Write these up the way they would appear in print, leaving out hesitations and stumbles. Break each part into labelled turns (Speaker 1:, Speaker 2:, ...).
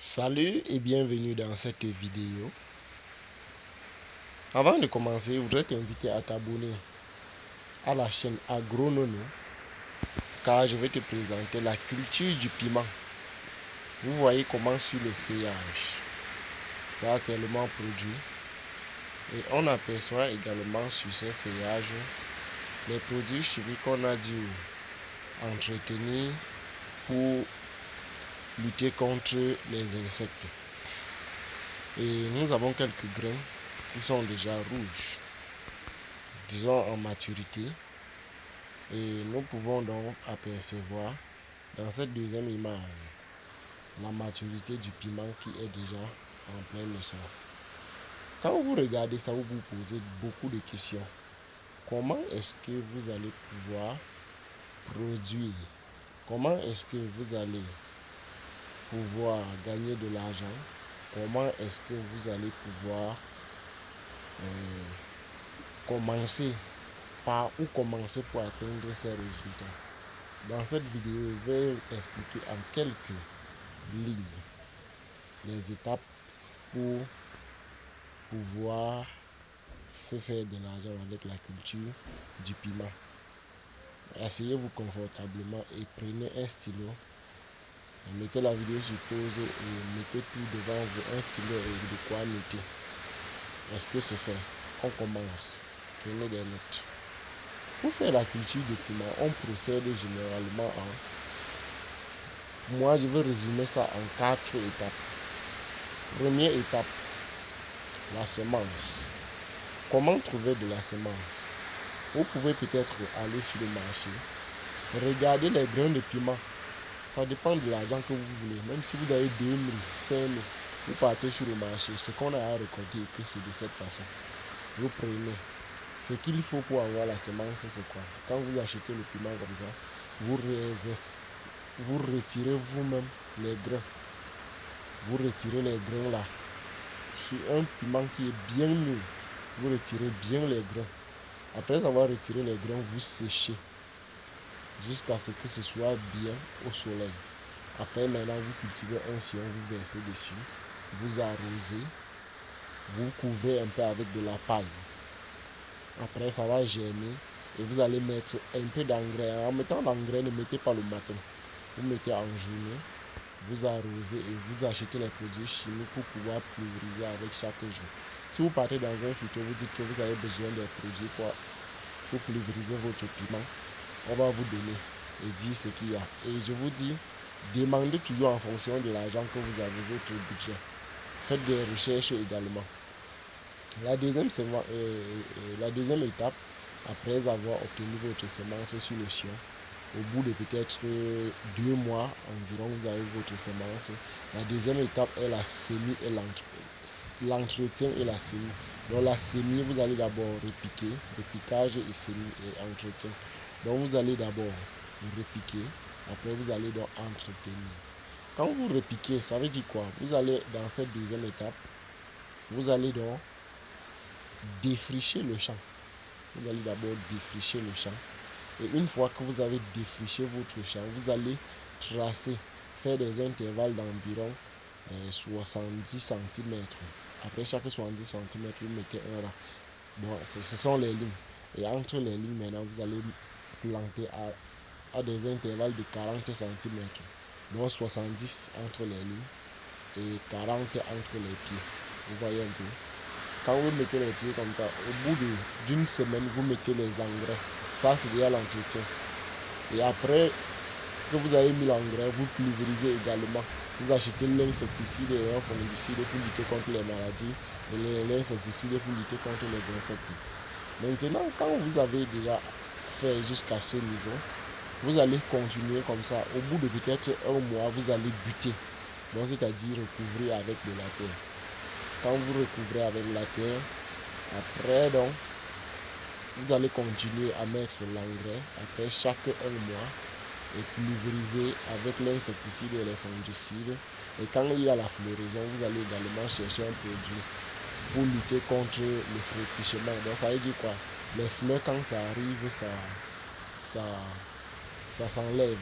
Speaker 1: Salut et bienvenue dans cette vidéo. Avant de commencer, je voudrais t'inviter à t'abonner à la chaîne Agronono car je vais te présenter la culture du piment. Vous voyez comment sur le feuillage ça a tellement produit et on aperçoit également sur ces feuillages les produits chimiques qu'on a dû entretenir pour lutter contre les insectes. Et nous avons quelques grains qui sont déjà rouges, disons en maturité. Et nous pouvons donc apercevoir dans cette deuxième image la maturité du piment qui est déjà en plein essor. Quand vous regardez ça, vous vous posez beaucoup de questions. Comment est-ce que vous allez pouvoir produire? Comment est-ce que vous allez pouvoir gagner de l'argent? Comment est-ce que vous allez pouvoir commencer pour atteindre ces résultats? Dans cette vidéo, je vais expliquer en quelques lignes les étapes pour pouvoir se faire de l'argent avec la culture du piment. Asseyez-vous confortablement et prenez un stylo. Mettez la vidéo sur pause et mettez tout devant vous, un stylo et de quoi noter. Est-ce que c'est fait? On commence. Prenez des notes. Pour faire la culture du piment, on procède généralement en... Moi, je vais résumer ça en 4 étapes. Première étape, la semence. Comment trouver de la semence? Vous pouvez peut-être aller sur le marché, regarder les grains de piment. Ça dépend de l'argent que vous voulez. Même si vous avez 2 000, 5 000, vous partez sur le marché. Ce qu'on a à récolter, que c'est de cette façon. Vous prenez. Ce qu'il faut pour avoir la semence, c'est quoi? Quand vous achetez le piment comme ça, vous retirez vous-même les grains. Vous retirez les grains là. Sur un piment qui est bien mûr, vous retirez bien les grains. Après avoir retiré les grains, vous séchez jusqu'à ce que ce soit bien au soleil. Après, maintenant, vous cultivez un sillon, vous versez dessus, vous arrosez, vous couvrez un peu avec de la paille. Après, ça va germer et vous allez mettre un peu d'engrais. En mettant l'engrais, ne mettez pas le matin. Vous mettez en journée, vous arrosez et vous achetez les produits chimiques pour pouvoir pulvériser avec chaque jour. Si vous partez dans un futur, vous dites que vous avez besoin des produits pour pulvériser votre piment, on va vous donner et dire ce qu'il y a. Et je vous dis, demandez toujours en fonction de l'argent que vous avez, votre budget. Faites des recherches également. La deuxième étape, après avoir obtenu votre semence sur le champ, au bout de peut-être 2 mois environ, vous avez votre semence. La deuxième étape est la semis et l'entretien et la semis. Donc la semis, vous allez d'abord repiquer, repiquage et semis et entretien. Donc vous allez d'abord repiquer, après vous allez donc entretenir. Quand vous repiquez, ça veut dire quoi? Vous allez dans cette deuxième étape, vous allez donc défricher le champ. Vous allez d'abord défricher le champ. Et une fois que vous avez défriché votre champ, vous allez tracer, faire des intervalles d'environ 70 cm. Après chaque 70 cm, vous mettez un rang. Bon, ce sont les lignes. Et entre les lignes, maintenant, vous allez planter à des intervalles de 40 cm. Donc 70 entre les lignes et 40 entre les pieds. Vous voyez un peu. Quand vous mettez les pieds comme ça, au bout d'une semaine, vous mettez les engrais. Ça, c'est déjà l'entretien. Et après que vous avez mis l'engrais, vous pulvérisez également. Vous achetez l'insecticide et un fongicide pour lutter contre les maladies et l'insecticide pour lutter contre les insectes. Maintenant, quand vous avez déjà fait jusqu'à ce niveau, vous allez continuer comme ça. Au bout de peut-être un mois, vous allez buter. Donc, c'est-à-dire recouvrir avec de la terre. Quand vous recouvrez avec la terre, après donc, vous allez continuer à mettre l'engrais après chaque 1 mois et pulvériser avec l'insecticide et les fongicides. Et quand il y a la floraison, vous allez également chercher un produit pour lutter contre le frétissement. Donc ça veut dire quoi? Les fleurs, quand ça arrive, ça s'enlève.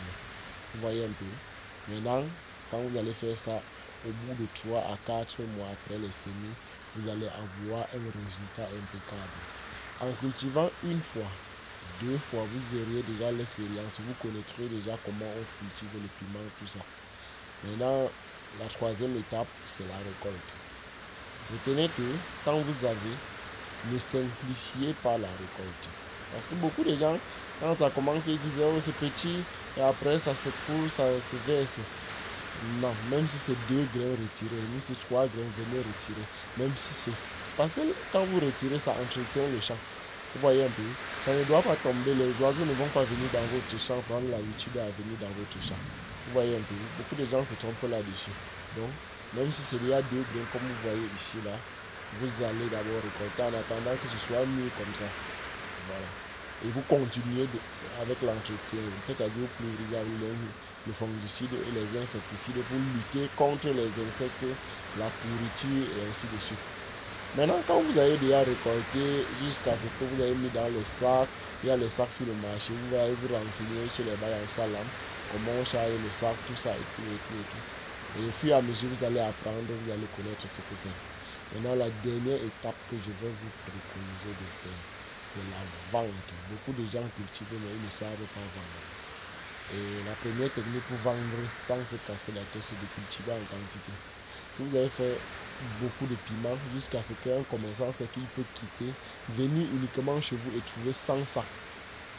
Speaker 1: Vous voyez un peu. Maintenant, quand vous allez faire ça au bout de 3 à 4 mois après les semis, vous allez avoir un résultat impeccable. En cultivant une fois, 2 fois, vous aurez déjà l'expérience, vous connaîtrez déjà comment on cultive le piment, tout ça. Maintenant, la troisième étape, c'est la récolte. Retenez que quand vous avez, ne simplifiez pas la récolte. Parce que beaucoup de gens, quand ça commence, ils disent oh c'est petit, et après ça se coule, ça se verse. Non, même si c'est 2 grains retirés, même si c'est 3 grains, venez retirer. Même si c'est. Parce que quand vous retirez, ça entretient le champ. Vous voyez un peu, ça ne doit pas tomber, les oiseaux ne vont pas venir dans votre champ, prendre l'habitude à venir dans votre champ. Vous voyez un peu, beaucoup de gens se trompent là-dessus. Donc, même si c'est il y a 2 grains, comme vous voyez ici, là, vous allez d'abord récolter en attendant que ce soit mieux comme ça. Voilà. Et vous continuez avec l'entretien, c'est-à-dire vous pulvérisez le fongicide et les insecticides pour lutter contre les insectes, la pourriture et ainsi de suite. Maintenant, quand vous avez déjà récolté jusqu'à ce que vous avez mis dans les sacs, il y a les sacs sur le marché, vous allez vous renseigner chez les bailleurs salam, comment on charge le sac, tout ça et tout et tout et tout. Et au fur et à mesure, vous allez apprendre, vous allez connaître ce que c'est. Maintenant, la dernière étape que je vais vous préconiser de faire, c'est la vente. Beaucoup de gens cultivent, mais ils ne savent pas vendre. Et la première technique pour vendre sans se casser la tête, c'est de cultiver en quantité. Si vous avez fait beaucoup de piments, jusqu'à ce qu'un commerçant sait qu'il peut quitter, venir uniquement chez vous et trouver 100 sacs.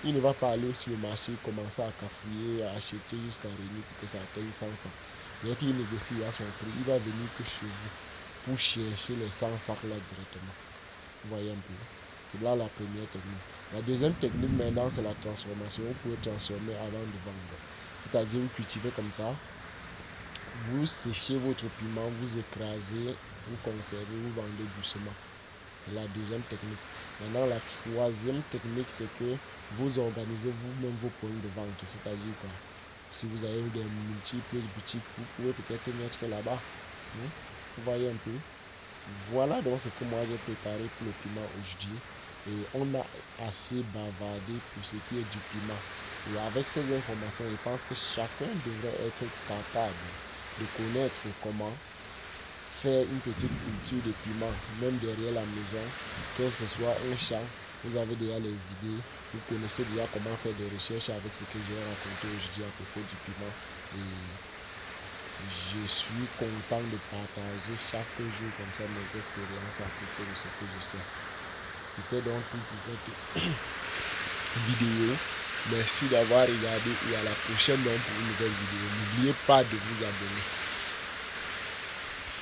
Speaker 1: Il ne va pas aller sur le marché, commencer à cafouiller, à acheter jusqu'à réunir pour que ça atteigne 100 sacs. Dès qu'il négocie à son prix, il va venir que chez vous pour chercher les 100 sacs là directement. Vous voyez un peu. C'est là la première technique. La deuxième technique maintenant, c'est la transformation. Vous pouvez transformer avant de vendre. C'est-à-dire vous cultivez comme ça, vous séchez votre piment, vous écrasez, vous conservez, vous vendez doucement. C'est la deuxième technique. Maintenant, la troisième technique, c'est que vous organisez vous-même vos points de vente. C'est-à-dire quoi? Si vous avez des multiples boutiques, vous pouvez peut-être mettre là-bas. Vous voyez un peu. Voilà donc ce que moi j'ai préparé pour le piment aujourd'hui. Et on a assez bavardé pour ce qui est du piment. Et avec ces informations, je pense que chacun devrait être capable de connaître comment faire une petite culture de piment, même derrière la maison, que ce soit un champ, vous avez déjà les idées, vous connaissez déjà comment faire des recherches avec ce que j'ai raconté aujourd'hui à propos du piment. Et je suis content de partager chaque jour comme ça mes expériences à propos de ce que je sais. C'était donc tout pour cette vidéo. Merci d'avoir regardé et à la prochaine donc pour une nouvelle vidéo. N'oubliez pas de vous abonner.